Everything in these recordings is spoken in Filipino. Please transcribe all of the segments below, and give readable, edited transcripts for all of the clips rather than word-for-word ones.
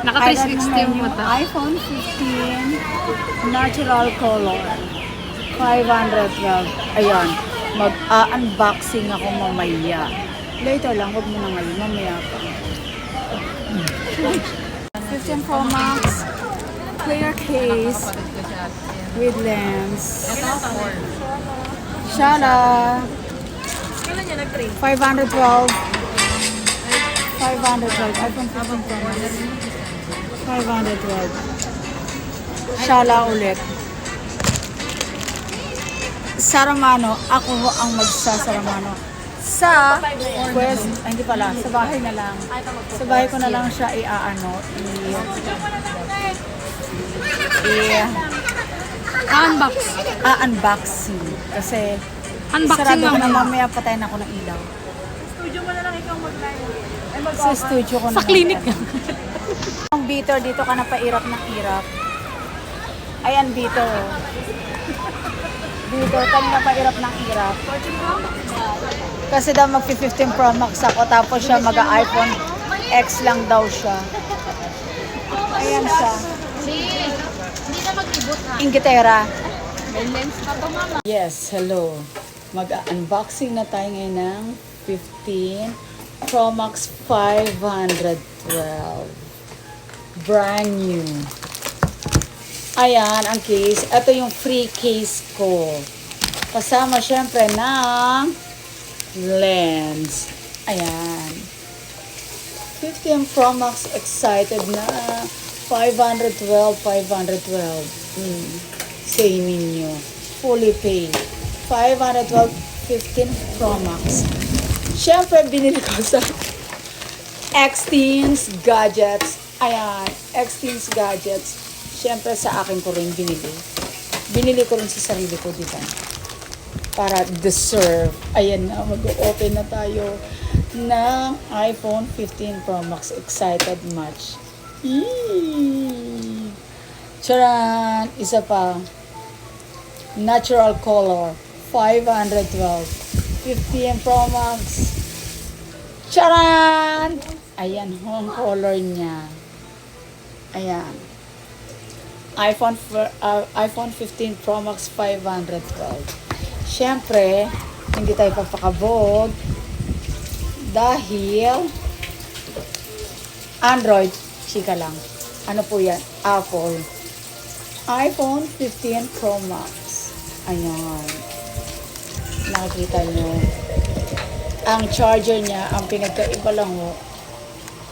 Naka I got 360 my yung new mata. iPhone 15 natural color 512. Ayan, mag-unboxing ako mamaya. Later lang, wag mo na ngayon, mamaya pa. 15 Pro Max, clear case with lens. Shala. 512. 512. iPhone 15 Pro Max. 512. Shala ulit. Saramano, ako ang magsasaramano. Sa quest, hindi pala, sa bahay na lang. Sa bahay ko na lang siya Unbox. unboxing. Kasi Unboxing sarado ko na mamaya. mamaya patayin ako ng ilaw. Sa studio ko na Sa clinic. Ang beater dito ka na pairap ng irap. Ayan, beater. Beater, kanina pairap ng irap. Kasi daw mag-15 Pro Max ako, tapos siya mag-iPhone X lang daw siya. Ayan siya. Hindi na mag-reboot ha. Ingitera. May lens pa to mama. Yes, hello. Mag-unboxing na tayo ngayon ng 15 Pro Max 512. Brand new. Ayan ang case. Ito yung free case ko. Kasama syempre ng lens. Ayan. 15 Pro Max excited na. 512. Say ninyo. Fully paid. 512, 15 Pro Max. Siyempre, binili ko sa Xteens Gadgets. Ayan, Xteens Gadgets. Siyempre, sa akin ko rin binili. Binili ko rin sa sarili ko, diba? Para deserve. Ayan na, mag-open na tayo ng iPhone 15 Pro Max. Excited much. Eee! Charan! Isa pa. Natural color. 512. 15 Pro Max. Charan! Ayan, ang color niya. Ayan. iPhone 15 Pro Max 512. Siyempre, hindi tayo papakabog dahil Android, chika lang. Ano po yan? Apple. iPhone 15 Pro Max. Ayan. Nakikita nyo. Ang charger niya, ang pinagkaiba lang ho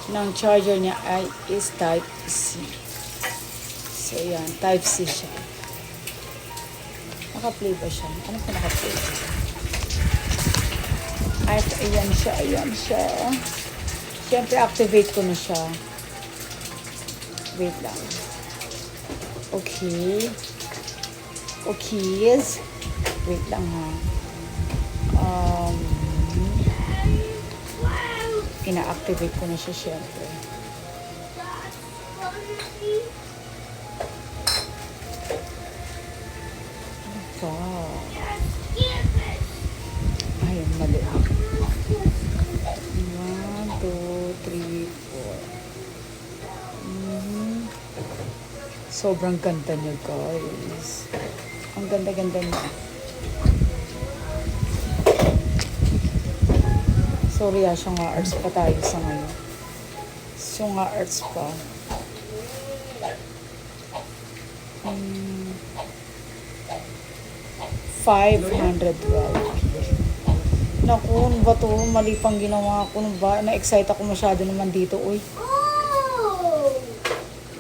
ng charger niya is Type-C. So, yan. Type-C siya. Naka-play ba siya? Ano po naka-play? Ayan siya. Ayan siya. Siyempre, activate ko na siya. Wait lang. Okay. Okay. Wait lang ha. Ina-activate ko na siya syempre. Ano pa? Ayun, mali. 1, 2, 3, 4. Sobrang ganda niya, guys. Ang ganda-ganda niya. Sorry siya nga arts pa tayo sa ngayon. So nga arts pa. Hmm. 512. Naku, ano ba to? Mali pang ginawa ko. Ano ba? Na-excite ako masyado naman dito. Uy.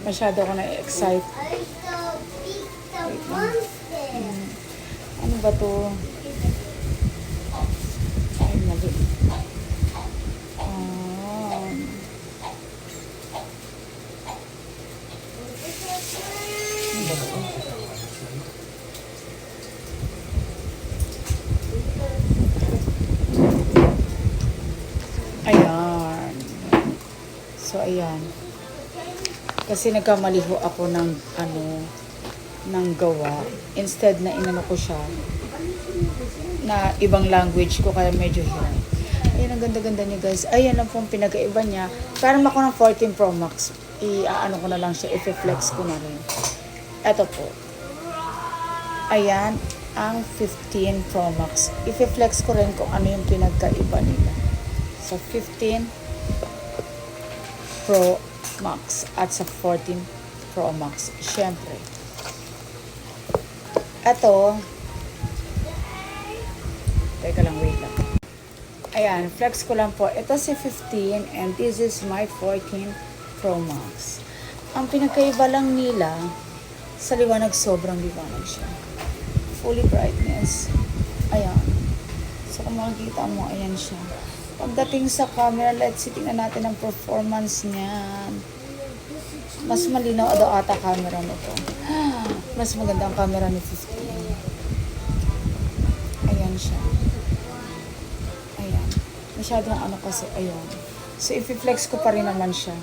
Masyado ako na-excite. Ano ba to? Ay, mali. Ano ba to? Ayan. So, ayan. Kasi nagkamali ho ako ng ng gawa. Instead na inano ko siya na ibang language ko, kaya medyo hirap. Ayan, ang ganda-ganda niya, guys. Ayan lang pong pinag-iba niya. Parang ako ng 14 Pro Max. i-ano ko na lang siya, i-flex ko na rin. Ito po. Ayan, ang 15 Pro Max. I-flex ko rin kung ano yung pinagkaiba nila. So, 15 Pro Max at sa 14 Pro Max. Siyempre. Ito, teka lang, wait lang. Ayan, flex ko lang po. Ito si 15 and this is my 14 Pro Max. Ang pinagkaiba lang nila, sa liwanag, sobrang liwanag siya. Fully brightness. Ayan. So, kung makikita mo, ayan siya. Pagdating sa camera, let's see, tingnan natin ang performance niyan. Mas malinaw daw ata camera nito. Mas maganda ang camera ni 15. Ayan siya. Ayan. Masyadong ano kasi, ayan. So, i-flex ko pa rin naman siya.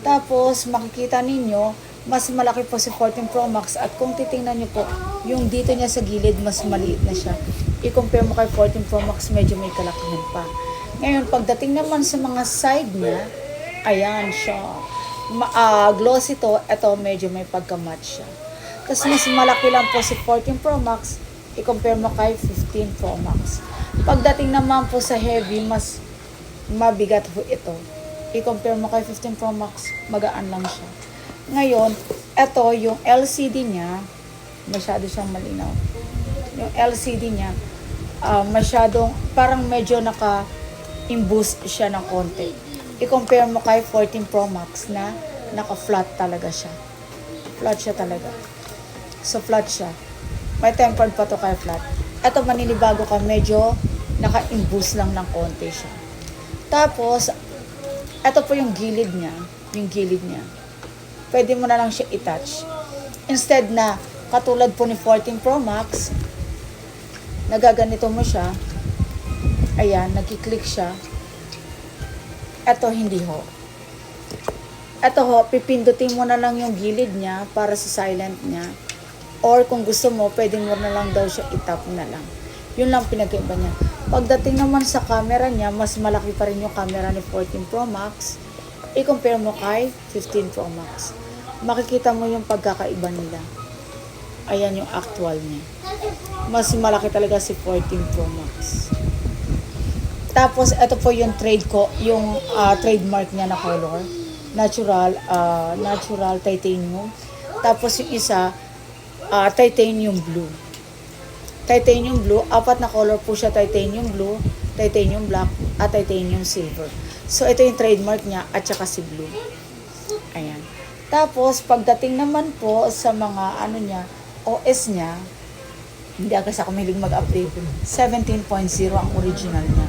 Tapos, makikita ninyo, mas malaki po si 14 Pro Max at kung titingnan nyo po, yung dito niya sa gilid, mas maliit na siya. I-compare mo kay 14 Pro Max, medyo may kalakihan pa. Ngayon, pagdating naman sa mga side niya, ayan siya. Glossy to, ito medyo may pagka-match siya. Tapos mas malaki lang po si 14 Pro Max, i-compare mo kay 15 Pro Max. Pagdating naman po sa heavy, mas mabigat po ito. I-compare mo kay 15 Pro Max, magaan lang siya. Ngayon, ito yung LCD niya, masyado siyang malinaw. Yung LCD niya, masyadong, parang medyo naka-imboost siya ng konti. I-compare mo kay 14 Pro Max na naka-flat talaga siya. Flat siya talaga. So, flat siya. May tempered pa to kay flat. Ito, maninibago ka, medyo naka-imboost lang ng konti siya. Tapos, ito po yung gilid niya. Yung gilid niya. Pwede mo na lang siya i-touch. Instead na, katulad po ni 14 Pro Max, nagaganito mo siya. Ayan, nagkiklik siya. Ito, hindi ho. Ito ho, pipindutin mo na lang yung gilid niya para sa silent niya. Or kung gusto mo, pwede mo na lang daw siya i-tap na lang. Yun lang pinag-iba niya. Pagdating naman sa camera niya, mas malaki pa rin yung camera ni 14 Pro Max. I-compare mo kay 15 Pro Max. Makikita mo yung pagkakaiba nila. Ayan yung actual niya. Mas malaki talaga si 14 Pro Max. Tapos, ito po yung trademark niya na color. Natural titanium. Tapos yung isa, titanium blue. Titanium blue, 4 na color po siya, titanium blue, titanium black, at titanium silver. So, ito yung trademark niya at saka si blue. Ayan. Tapos, pagdating naman po sa mga OS niya, hindi agad ako mahilig mag-update. 17.0 ang original niya.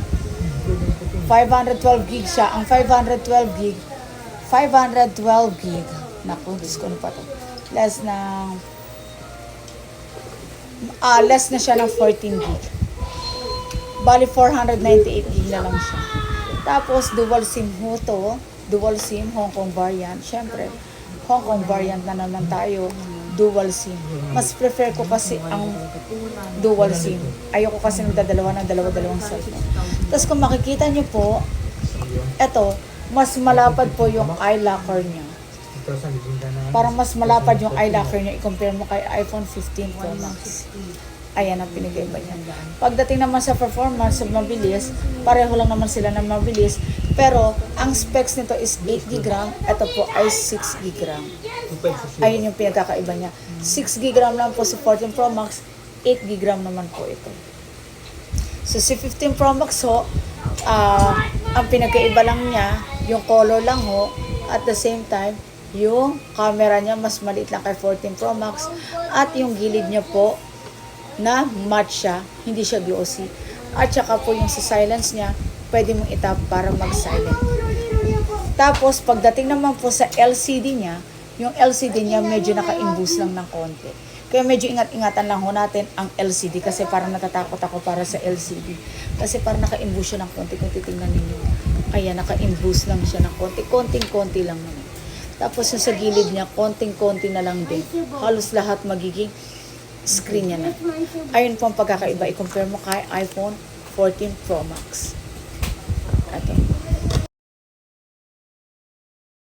512 gig siya. Ang 512 gig, naku, Diyos ko, ano pa to? Less na siya ng 14 gig. Bali, 498 gig na lang siya. Tapos, dual SIM ho to. Dual SIM, Hong Kong variant. Siyempre, Hong Kong variant na naman tayo. Dual SIM. Mas prefer ko kasi ang dual SIM. Ayoko kasi nagdadalawa ng dalawa-dalawang cellphone. Tapos kung makikita nyo po, eto, mas malapad po yung eye locker niya. Parang mas malapad yung eye locker niya. I-compare mo kay iPhone 15 Pro Max. Ayan ang pinag-iba niya. Pagdating naman sa performance, sa mabilis, pareho lang naman sila na mabilis. Pero, ang specs nito is 8 GB RAM. Ito po ay 6 GB RAM. Ayun yung pinagkakaiba niya. 6 GB RAM lang po si 14 Pro Max. 8 GB RAM naman po ito. So, si 15 Pro Max ho, ang pinagkaiba lang niya, yung color lang ho. At the same time, yung camera niya mas maliit lang kay 14 Pro Max. At yung gilid niya po, na matte siya, hindi siya glossy. At saka po yung sa silence niya, pwede mong itap para mag-silent. Tapos, pagdating naman po sa LCD niya, yung LCD niya medyo naka-imboost lang ng konti. Kaya medyo ingat-ingatan lang ho natin ang LCD kasi parang natatakot ako para sa LCD. Kasi parang naka-imboost siya ng konti kung titingnan ninyo. Ayan, naka-imboost lang siya ng konti. Konting-konti lang naman. Tapos yung sa gilid niya, konting-konti na lang din. Halos lahat magiging screen niya na. Ayun po ang pagkakaiba. I-compare mo kay iPhone 14 Pro Max. Ito.